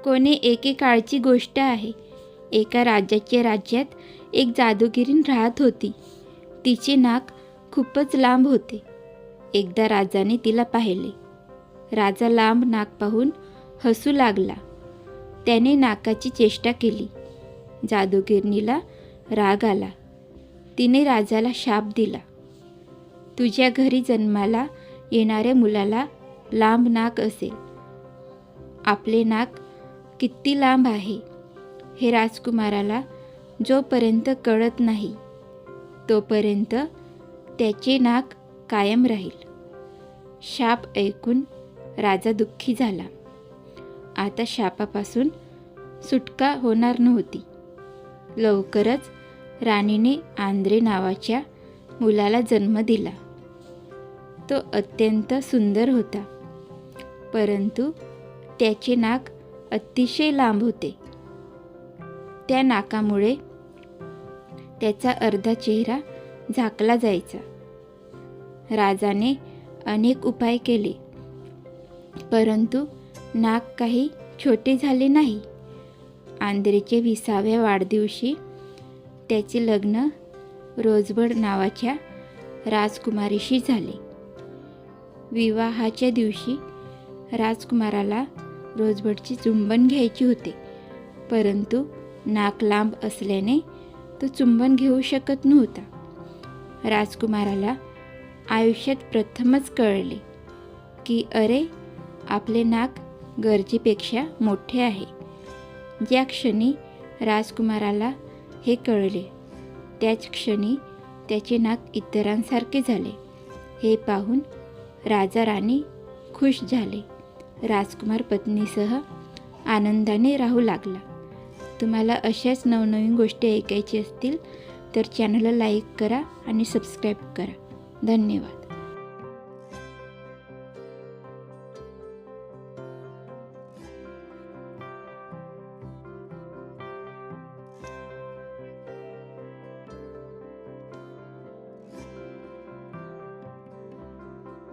कोणे एकेकाळची गोष्ट आहे. एका राज्याच्या राज्यात एक जादूगिरीण राहत होती. तिचे नाक खूपच लांब होते. एकदा राजाने तिला पाहिले. राजा लांब नाक पाहून हसू लागला. त्याने नाकाची चेष्टा केली. जादूगिरणीला राग आला. तिने राजाला शाप दिला. तुझ्या घरी जन्माला येणाऱ्या मुलाला लांब नाक असेल. आपले नाक किती लांब आहे हे राजकुमाराला जोपर्यंत कळत नाही तोपर्यंत त्याचे नाक कायम राहील. शाप ऐकून राजा दुःखी झाला. आता शापापासून सुटका होणार नव्हती. लवकरच राणीने आंद्रे नावाच्या मुलाला जन्म दिला. तो अत्यंत सुंदर होता, परंतु त्याचे नाक अतिशय लांब होते. त्या नाकामुळे त्याचा अर्धा चेहरा झाकला जायचा. राजाने अनेक उपाय केले, परंतु नाक काही छोटे झाले नाही. आंद्रेचे 20व्या वाढदिवशी त्याचे लग्न रोजबड नावाच्या राजकुमारीशी झाले. विवाहाच्या दिवशी राजकुमाराला रोजबडचे चुंबन घ्यायचे होते, परंतु नाक लांब असल्याने तो चुंबन घेऊ शकत नव्हता. राजकुमाराला आयुष्यात प्रथमच कळले की अरे, आपले नाक गरजेपेक्षा मोठे आहे. ज्या क्षणी राजकुमाराला हे कळले त्याच क्षणी त्याचे नाक इतरांसारखे झाले. हे पाहून राजा राणी खुश झाले. राजकुमार पत्नीसह आनंदाने राहू लागला. तुम्हाला अशाच नवनवीन गोष्टी ऐकायची असतील तर चॅनलला लाईक करा आणि सबस्क्राईब करा. धन्यवाद.